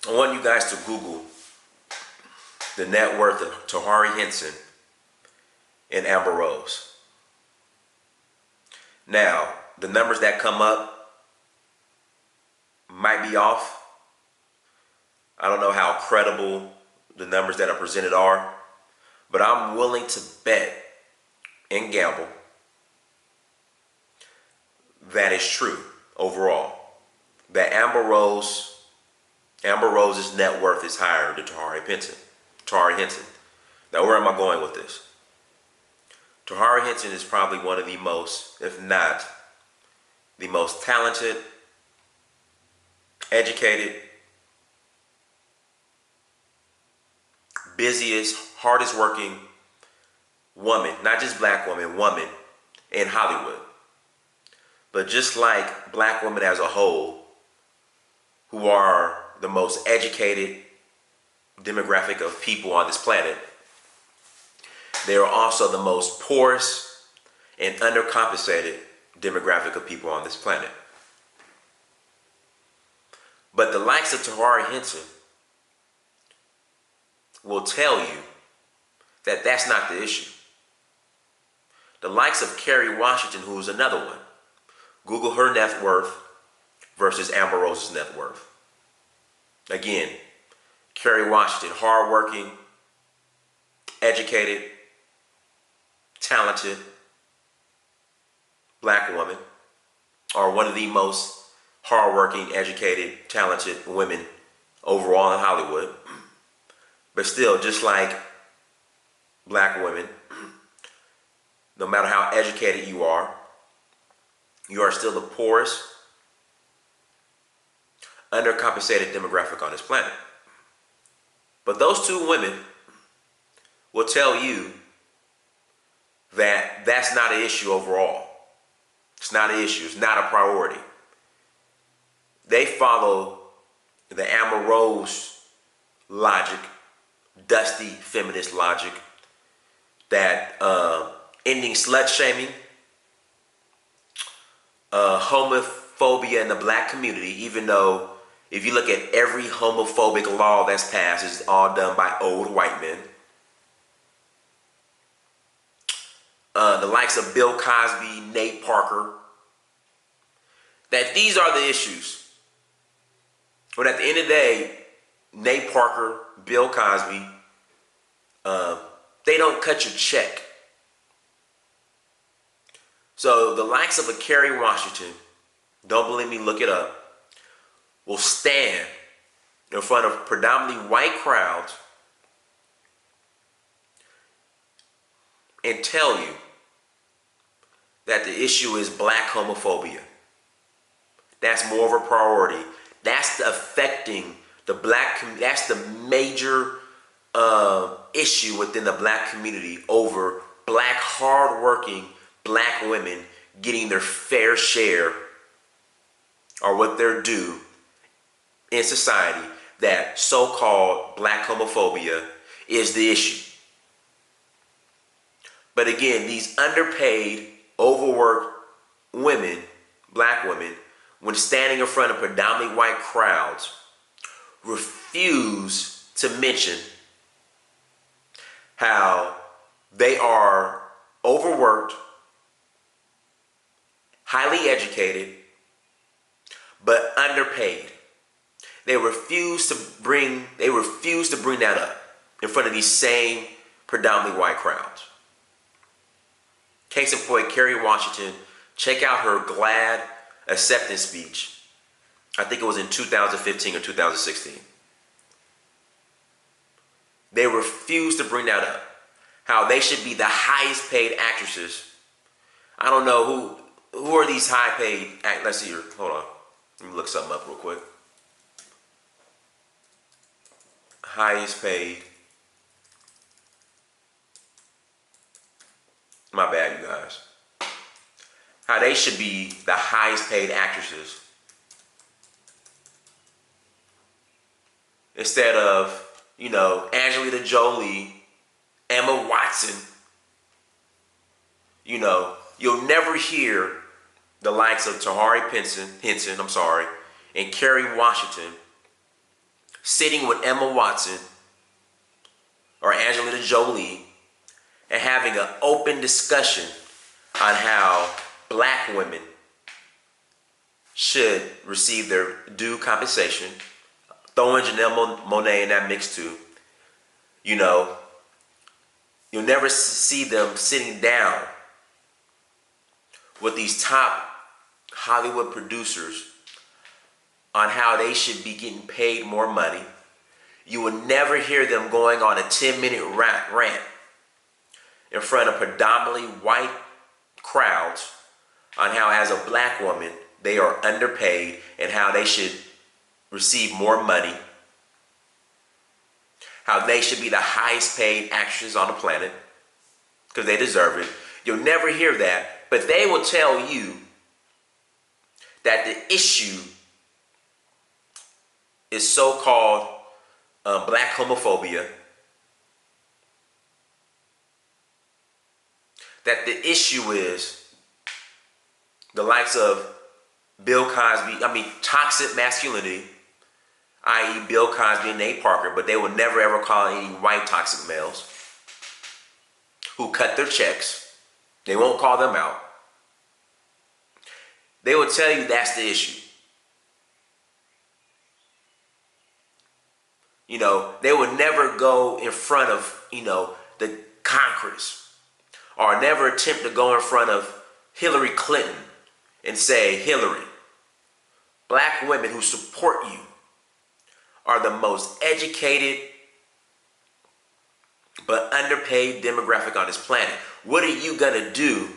I want you guys to Google the net worth of Taraji Henson and Amber Rose. Now, the numbers that come up might be off. I don't know how credible the numbers that are presented are, but I'm willing to bet and gamble that is true overall. That Amber Rose's net worth is higher than Taraji Henson. Now, where am I going with this? Taraji Henson is probably one of the most, if not the most talented, educated, busiest, hardest working woman, not just black woman in Hollywood. But just like black women as a whole, who are the most educated demographic of people on this planet, they are also the most poorest and undercompensated demographic of people on this planet. But the likes of Taraji Henson will tell you that that's not the issue. The likes of Kerry Washington, who is another one. Google her net worth versus Amber Rose's net worth. Again, Kerry Washington, hardworking, educated, talented black woman, or one of the most hardworking, educated, talented women overall in Hollywood. But still, just like black women, no matter how educated you are still the poorest, undercompensated demographic on this planet. But those two women will tell you that that's not an issue overall. It's not an issue. It's not a priority. They follow the Amber Rose logic, dusty feminist logic, that ending slut shaming, homophobia in the black community, even though if you look at every homophobic law that's passed, it's all done by old white men. The likes of Bill Cosby, Nate Parker, that these are the issues. But at the end of the day, Nate Parker, Bill Cosby, they don't cut your check. So the likes of a Kerry Washington, don't believe me, look it up, will stand in front of predominantly white crowds and tell you that the issue is black homophobia. That's more of a priority. That's affecting the black community. That's the major issue within the black community over black hardworking black women getting their fair share or what they're due in society. That so-called black homophobia is the issue. But again, these underpaid, overworked women, black women, when standing in front of predominantly white crowds, refuse to mention how they are overworked, highly educated, but underpaid. They refuse to bring that up in front of these same predominantly white crowds. Case in point, Kerry Washington, check out her GLAAD acceptance speech. I think it was in 2015 or 2016. They refuse to bring that up. How they should be the highest paid actresses. I don't know who are these high paid let's see here. Hold on. Let me look something up real quick. Highest paid. My bad, you guys. How they should be the highest paid actresses instead of, Angelina Jolie, Emma Watson. You'll never hear the likes of Taraji Henson, and Kerry Washington sitting with Emma Watson or Angelina Jolie and having an open discussion on how black women should receive their due compensation, throwing Janelle Monáe in that mix too. You know, you'll never see them sitting down with these top Hollywood producers on how they should be getting paid more money. You will never hear them going on a 10-minute rant in front of predominantly white crowds on how, as a black woman, they are underpaid and how they should receive more money, how they should be the highest paid actresses on the planet because they deserve it. You'll never hear that, but they will tell you that the issue is so-called black homophobia, that the issue is the likes of Bill Cosby, toxic masculinity, i.e. Bill Cosby and Nate Parker, but they will never ever call any white toxic males who cut their checks. They won't call them out. They will tell you that's the issue. You know, they would never go in front of, the Congress, or never attempt to go in front of Hillary Clinton and say, Hillary, black women who support you are the most educated but underpaid demographic on this planet. What are you going to do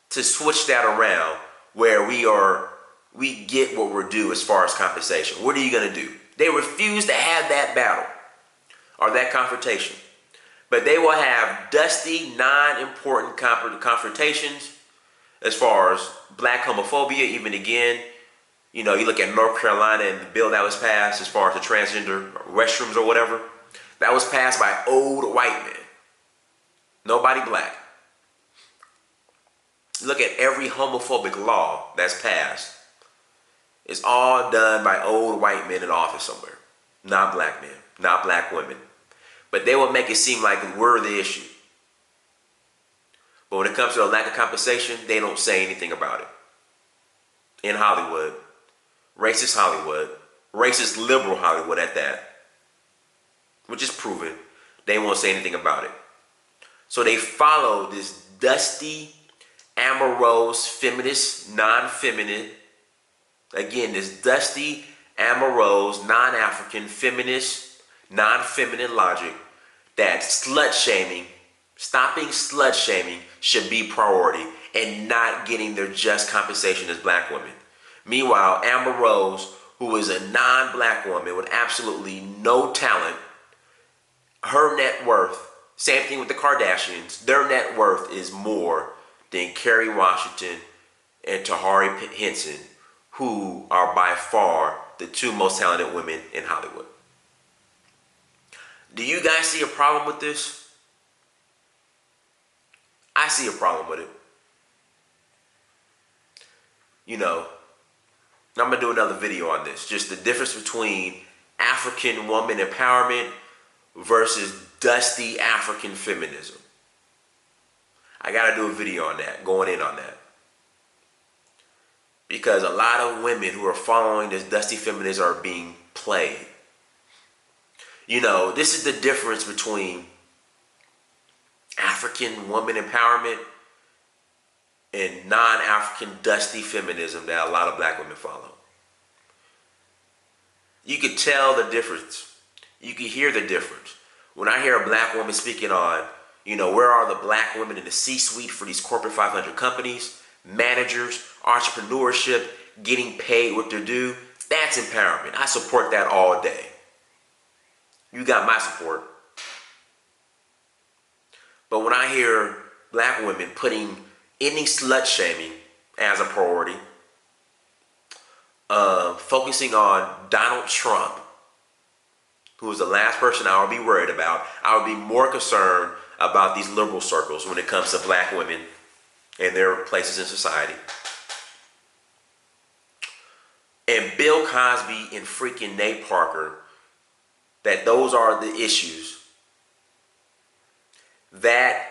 to switch that around where we get what we're due as far as compensation? What are you going to do? They refuse to have that battle or that confrontation. But they will have dusty, non-important confrontations as far as black homophobia. Even again, you look at North Carolina and the bill that was passed as far as the transgender restrooms or whatever. That was passed by old white men. Nobody black. Look at every homophobic law that's passed. It's all done by old white men in office somewhere. Not black men, not black women. But they will make it seem like we're the issue. But when it comes to the lack of compensation, they don't say anything about it. In Hollywood, racist liberal Hollywood at that, which is proven, they won't say anything about it. So they follow this dusty, amorose, feminist, non-feminine, again, this dusty, amorose, non-African, feminist, non-feminine logic that slut-shaming, stopping slut-shaming should be priority and not getting their just compensation as black women. Meanwhile, Amber Rose, who is a non-black woman with absolutely no talent, her net worth, same thing with the Kardashians, their net worth is more than Kerry Washington and Taraji Henson, who are by far the two most talented women in Hollywood. Do you guys see a problem with this? I see a problem with it. I'm going to do another video on this. Just the difference between African woman empowerment versus dusty African feminism. I got to do a video on that, going in on that. Because a lot of women who are following this dusty feminism are being played. This is the difference between African woman empowerment and non-African dusty feminism that a lot of black women follow. You could tell the difference. You could hear the difference. When I hear a black woman speaking on, where are the black women in the C-suite for these corporate 500 companies, managers, entrepreneurship, getting paid what they're due, that's empowerment. I support that all day. You got my support. But when I hear black women putting ending slut shaming as a priority, focusing on Donald Trump, who is the last person I would be worried about, I would be more concerned about these liberal circles when it comes to black women and their places in society. and Bill Cosby and freaking Nate Parker, that those are the issues, that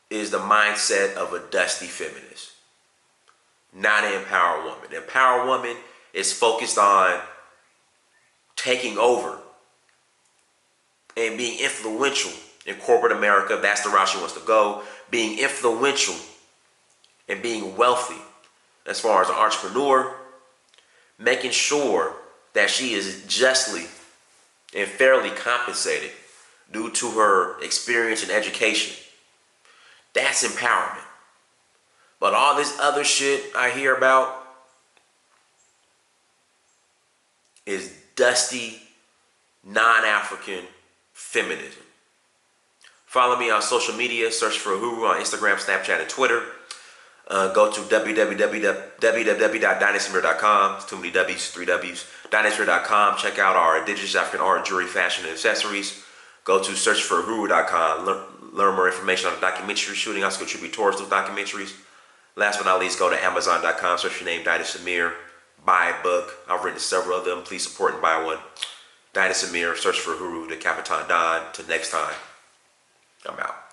is the mindset of a dusty feminist, not an empowered woman. An empowered woman is focused on taking over and being influential in corporate America. That's the route she wants to go. Being influential and being wealthy as far as an entrepreneur, making sure that she is justly and fairly compensated due to her experience and education. That's empowerment. But all this other shit I hear about is dusty, non-African feminism. Follow me on social media. Search for Uhuru on Instagram, Snapchat, and Twitter. Go to www.dynastymirror.com. It's too many W's, 3 W's. Dynastymirror.com. Check out our indigenous African art, jewelry, fashion, and accessories. Go to searchforuhuru.com. Learn more information on the documentary shooting. Also contribute towards those documentaries. Last but not least, go to Amazon.com. Search your name, Dynasty Mirror. Buy a book. I've written several of them. Please support and buy one. Dynasty Mirror. Search for Uhuru, the Capitan Don. Till next time, I'm out.